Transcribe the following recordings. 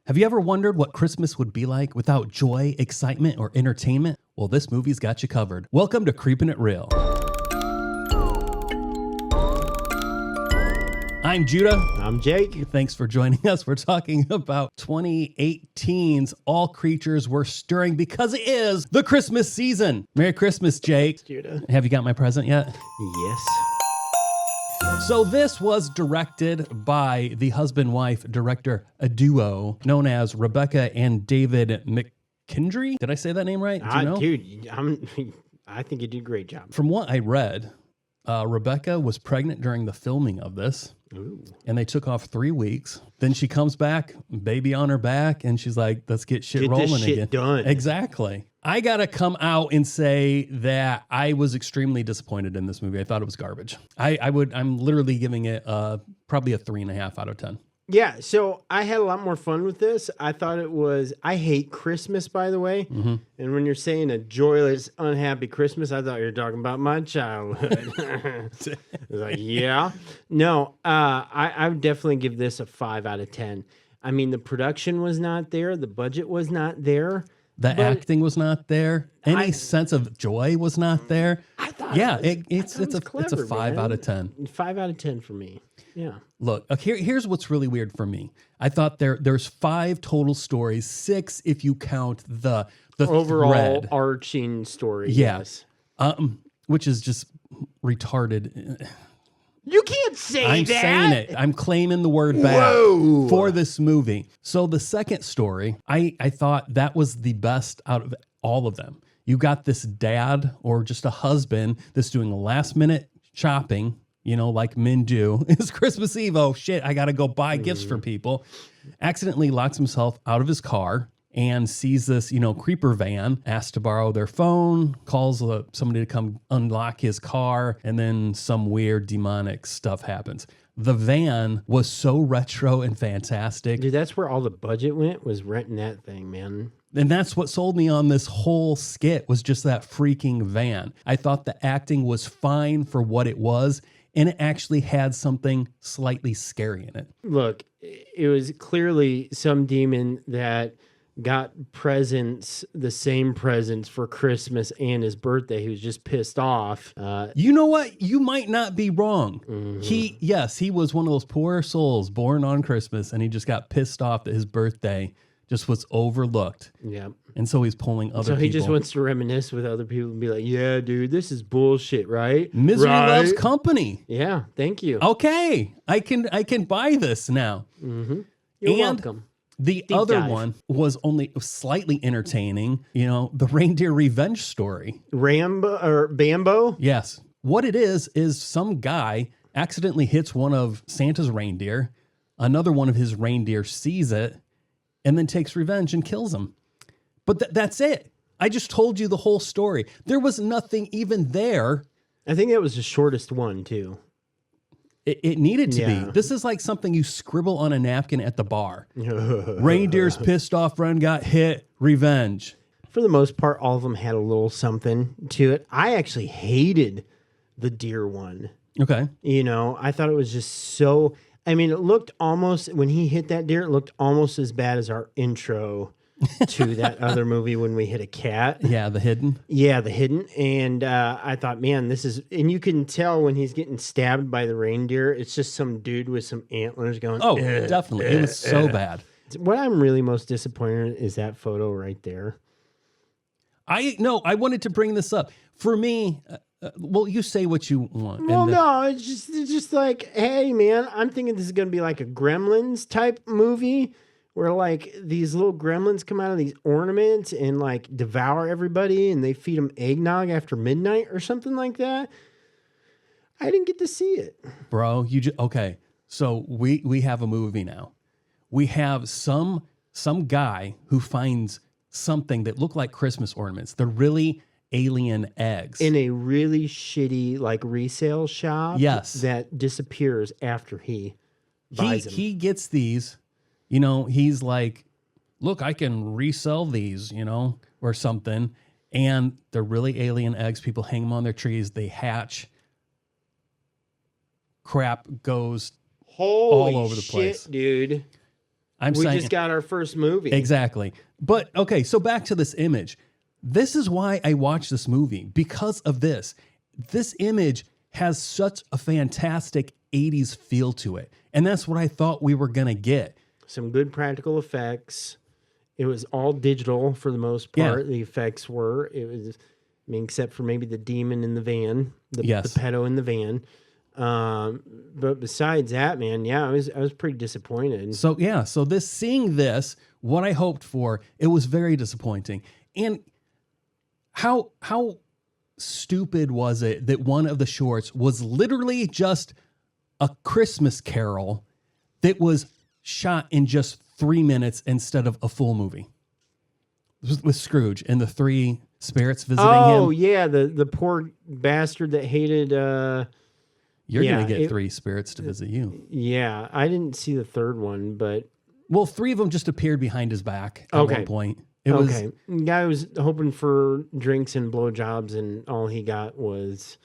Have you ever wondered what Christmas would be like without joy, excitement, or entertainment? Well, this movie's got you covered. Welcome to Creepin It Reel. I'm Judah. I'm Jake. Thanks for joining us. We're talking about 2018's All Creatures Were Stirring because it is the Christmas season. Merry Christmas, Jake. Judah. Have you got my present yet? Yes. So this was directed by the husband-wife director, a duo known as Rebecca and David McKendry. Did I say that name right? Do you know? Dude, I think you did a great job. From what I read, Rebecca was pregnant during the filming of this. Ooh. And they took off 3 weeks. Then she comes back, baby on her back, and she's like, let's get shit rolling this shit again. done. Exactly. I got to come out and say that I was extremely disappointed in this movie. I thought it was garbage. I'm literally giving it probably a 3.5 out of 10. Yeah, so I had a lot more fun with this. I thought it was, I hate Christmas, by the way. Mm-hmm. And when you're saying a joyless, unhappy Christmas, I thought you were talking about my childhood. I was like, yeah. No, I would definitely give this a 5 out of 10. I mean, the production was not there. The budget was not there. The acting was not there. Any sense of joy was not there. I thought it's a 5 man. out of 10. 5 out of 10 for me. Yeah. Look, here's what's really weird for me. I thought there's 5 total stories, 6 if you count the overall thread. arching story. Yeah. Yes. Which is just retarded. You can't say I'm that. saying it. I'm claiming the word back for this movie. So the second story, I thought that was the best out of all of them. You got this dad or just a husband that's doing last minute shopping, like men do. It's Christmas Eve. Oh shit, I got to go buy gifts for people. Accidentally locks himself out of his car and sees this, creeper van, asks to borrow their phone, calls somebody to come unlock his car, and then some weird demonic stuff happens. The van was so retro and fantastic. Dude, that's where all the budget went, was renting that thing, man. And that's what sold me on this whole skit, was just that freaking van. I thought the acting was fine for what it was, and it actually had something slightly scary in it. Look, it was clearly some demon that got the same presents for Christmas and his birthday. He was just pissed off. You know what? You might not be wrong. Mm-hmm. He was one of those poor souls born on Christmas, and he just got pissed off that his birthday just was overlooked. Yeah. And so he's pulling other people. So he just wants to reminisce with other people and be like, yeah, dude, this is bullshit, right? Misery loves company. Yeah, thank you. Okay. I can buy this now. Mm-hmm. You're welcome. The other one was only slightly entertaining, the reindeer revenge story. Bambo? Yes. What it is some guy accidentally hits one of Santa's reindeer. Another one of his reindeer sees it and then takes revenge and kills him. But that's it. I just told you the whole story. There was nothing even there. I think that was the shortest one, too. It needed to be. This is like something you scribble on a napkin at the bar. Reindeer's pissed off, friend got hit, revenge. For the most part, all of them had a little something to it. I actually hated the deer one. Okay. I thought it was just so... I mean, it looked almost... When he hit that deer, it looked almost as bad as our intro to that other movie when we hit a cat. Yeah, The Hidden. Yeah, The Hidden. And I thought, man, this is... And you can tell when he's getting stabbed by the reindeer, it's just some dude with some antlers going... Oh, definitely. It was so bad. What I'm really most disappointed in is that photo right there. I wanted to bring this up. For me... well, you say what you want. Well, no, it's just like, hey, man, I'm thinking this is going to be like a Gremlins type movie where like these little gremlins come out of these ornaments and like devour everybody and they feed them eggnog after midnight or something like that. I didn't get to see it. Bro, okay. So we have a movie now. We have some guy who finds something that look like Christmas ornaments. They're really alien eggs in a really shitty like resale shop. Yes, that disappears after he buys them. He gets these, he's like, look, I can resell these, or something, and they're really alien eggs. People hang them on their trees, they hatch, crap goes all over the place, dude. We just got our first movie. Exactly. But okay, so back to this image. This is why I watched this movie, because of this. This image has such a fantastic 80s feel to it. And that's what I thought we were going to get. Some good practical effects. It was all digital for the most part. Yeah. The effects were. It was, I mean, except for maybe the demon in the van, the pedo in the van. But besides that, man, I was pretty disappointed. So seeing this, what I hoped for, it was very disappointing. And how stupid was it that one of the shorts was literally just a Christmas Carol that was shot in just 3 minutes instead of a full movie with Scrooge and the three spirits visiting him. Oh yeah, the poor bastard that hated. You're going to get three spirits to visit you. Yeah, I didn't see the third one, but... Well, three of them just appeared behind his back at one point. The guy was hoping for drinks and blowjobs, and all he got was,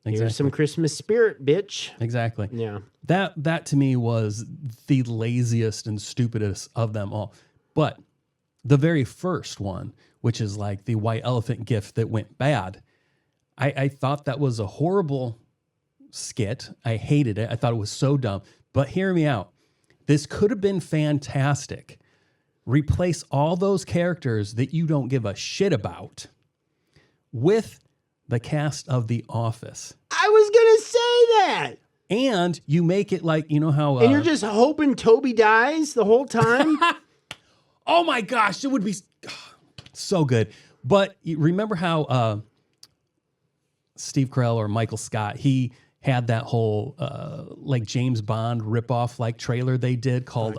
here's some Christmas spirit, bitch. Exactly. Yeah. That to me was the laziest and stupidest of them all. But the very first one, which is like the white elephant gift that went bad, I thought that was a horrible skit. I hated it. I thought it was so dumb. But hear me out. This could have been fantastic. Replace all those characters that you don't give a shit about with the cast of The Office. I was going to say that. And you make it like, you know how... and you're just hoping Toby dies the whole time? Oh my gosh, it would be so good. But you remember how Steve Carell or Michael Scott, he had that whole like James Bond ripoff like trailer they did called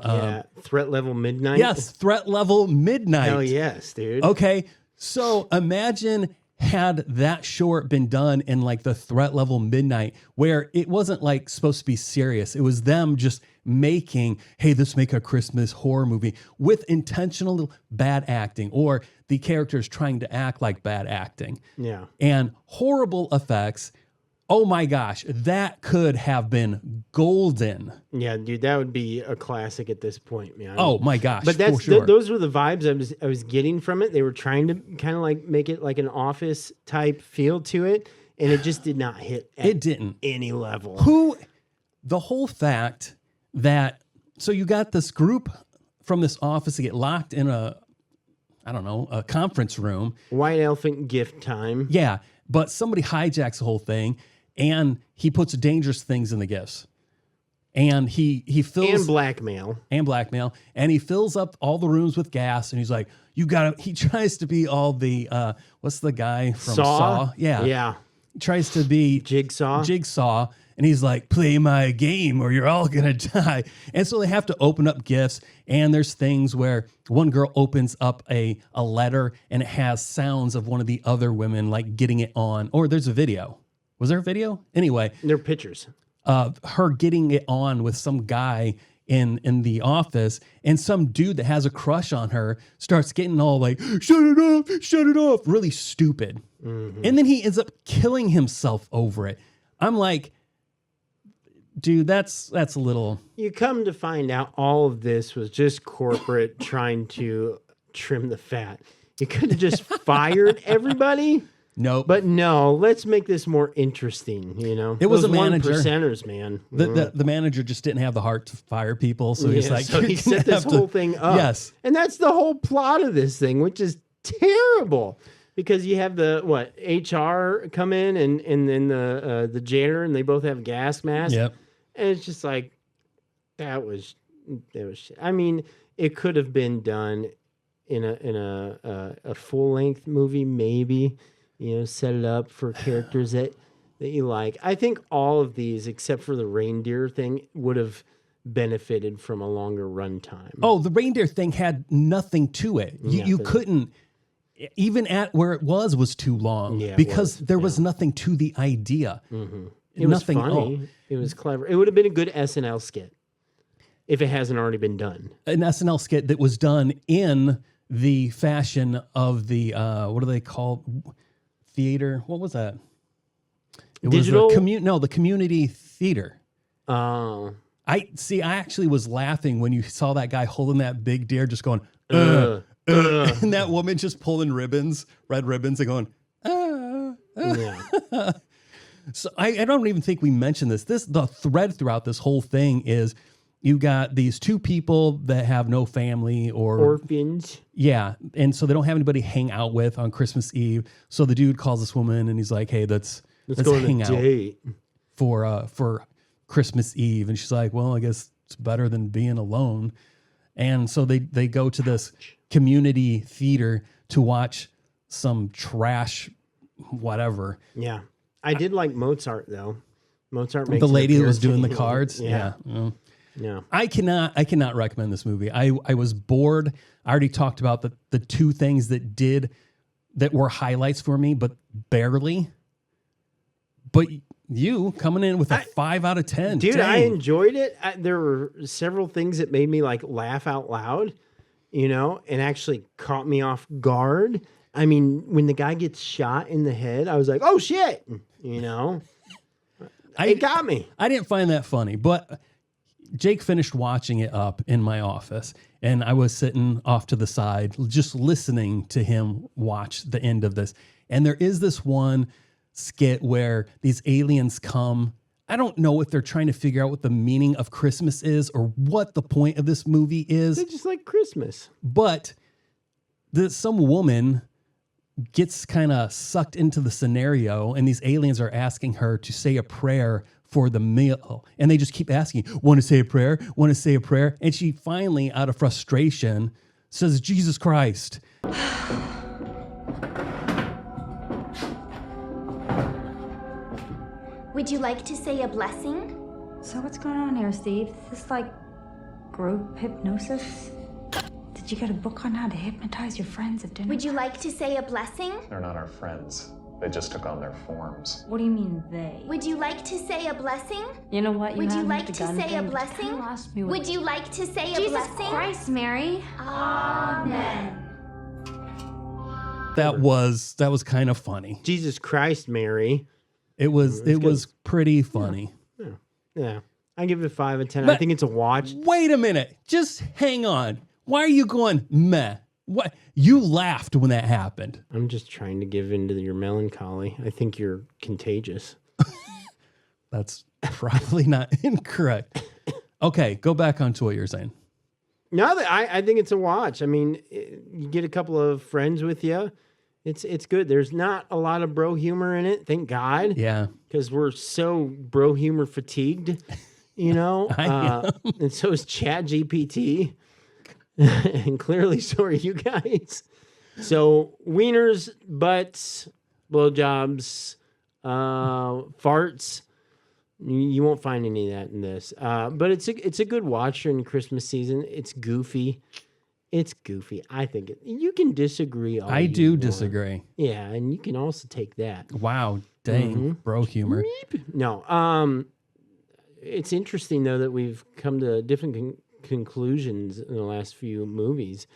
Threat Level Midnight. Yes, Threat Level Midnight. Hell yes, dude. Okay, so imagine had that short been done in like the Threat Level Midnight, where it wasn't like supposed to be serious. It was them just making, hey, let's make a Christmas horror movie with intentional bad acting, or the characters trying to act like bad acting. Yeah. And horrible effects. Oh my gosh, that could have been golden. Yeah, dude, that would be a classic at this point, man. Oh my gosh, but that's for sure. Those were the vibes I was getting from it. They were trying to kind of like make it like an Office type feel to it, and it just did not hit. It didn't any level. The whole fact that so you got this group from this office to get locked in a conference room. White elephant gift time. Yeah, but somebody hijacks the whole thing. And he puts dangerous things in the gifts. And he fills... And blackmail. And he fills up all the rooms with gas. And he's like, he tries to be all the... what's the guy from Saw? Yeah. Yeah. He tries to be... Jigsaw. And he's like, play my game or you're all going to die. And so they have to open up gifts. And there's things where one girl opens up a letter and it has sounds of one of the other women like getting it on. Or there's a video. Was there a video? Anyway. They're pictures. Her getting it on with some guy in the office, and some dude that has a crush on her starts getting all like, shut it off. Really stupid. Mm-hmm. And then he ends up killing himself over it. I'm like, dude, that's a little... You come to find out all of this was just corporate trying to trim the fat. You could have just fired everybody. Nope. But no, let's make this more interesting, you know? It was a manager. 1%ers, man. The manager just didn't have the heart to fire people, so he's like... So he set this whole thing up. Yes. And that's the whole plot of this thing, which is terrible. Because you have the, HR come in and then the janitor, and they both have gas masks. Yep. And it's just like, that was shit. I mean, it could have been done in a full-length movie, maybe. You know, set it up for characters that you like. I think all of these, except for the reindeer thing, would have benefited from a longer runtime. Oh, the reindeer thing had nothing to it. You couldn't, even at where it was too long, because there was nothing to the idea. Mm-hmm. It was funny. It was clever. It would have been a good SNL skit if it hasn't already been done. An SNL skit that was done in the fashion of the, what do they call theater? What was that? It Digital? was the community theater. Oh. I actually was laughing when you saw that guy holding that big deer, just going, and that woman just pulling ribbons, red ribbons, and going, Yeah. So I don't even think we mentioned this. The thread throughout this whole thing is you got these two people that have no family or Orphans. yeah, and so they don't have anybody to hang out with on Christmas Eve. So the dude calls this woman and he's like, "Hey, let's go on hang a out date for Christmas Eve." And she's like, "Well, I guess it's better than being alone." And so they go to this community theater to watch some trash, whatever. Yeah. I did like Mozart though. Mozart makes The lady that was appearance. doing the cards. Yeah. Yeah. I cannot recommend this movie. I was bored. I already talked about the two things that were highlights for me, but barely. But you coming in with a 5 out of 10. Dude, Dang. I enjoyed it. There were several things that made me like laugh out loud, and actually caught me off guard. I mean, when the guy gets shot in the head, I was like, "Oh shit!" It got me. I didn't find that funny, but Jake finished watching it up in my office, and I was sitting off to the side, just listening to him watch the end of this. And there is this one skit where these aliens come. I don't know if they're trying to figure out what the meaning of Christmas is or what the point of this movie is. They're just like Christmas. But some woman gets kind of sucked into the scenario, and these aliens are asking her to say a prayer for the meal. And they just keep asking, "Want to say a prayer? Want to say a prayer?" And she finally, out of frustration, says, "Jesus Christ." Would you like to say a blessing? So what's going on here, Steve? Is this like group hypnosis? Did you get a book on how to hypnotize your friends at dinner? Would you like to say a blessing? They're not our friends. They just took on their forms. What do you mean they? Would you like to say a blessing? You know what? Would you haven't like hit to the gun say a thing, but you blessing? kinda lost me with Would you like to say a Jesus blessing? Christ, Mary. Amen. That was kind of funny. Jesus Christ, Mary. It was pretty funny. Yeah. I give it a 5 out of 10. But- I think it's a watch. Wait a minute. Just hang on. Why are you going meh? What? You laughed when that happened. I'm just trying to give into your melancholy. I think you're contagious. That's probably not incorrect. Okay, go back onto what you're saying. No, I think it's a watch. I mean, you get a couple of friends with you. It's good. There's not a lot of bro humor in it, thank God. Yeah. Because we're so bro humor fatigued, I am. And so is Chat GPT. And clearly so are you guys. So wieners, butts, blowjobs, farts. You won't find any of that in this. But it's a good watch during Christmas season. It's goofy. I think you can disagree. I do disagree. Yeah, and you can also take that. Wow. Dang. Bro humor. No. It's interesting though that we've come to different conclusions in the last few movies.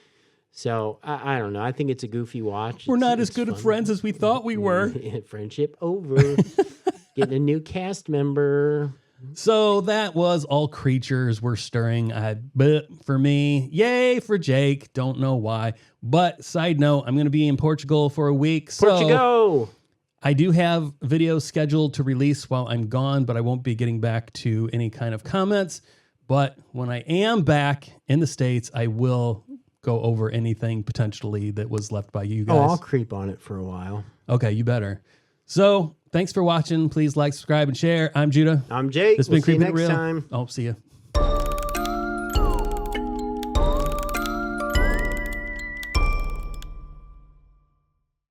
So I don't know. I think it's a goofy watch. We're not as it's good of fun. friends as we thought we were. Friendship over. Getting a new cast member. So that was All Creatures Were Stirring. But for me, yay for Jake. Don't know why. But side note, I'm going to be in Portugal for a week. Portugal. I do have videos scheduled to release while I'm gone, but I won't be getting back to any kind of comments. But when I am back in the States, I will go over anything potentially that was left by you guys. Oh, I'll creep on it for a while. Okay, you better. So thanks for watching. Please like, subscribe, and share. I'm Judah. I'm Jake. This has We'll been see you Creepin It next Reel. time. Oh, see ya.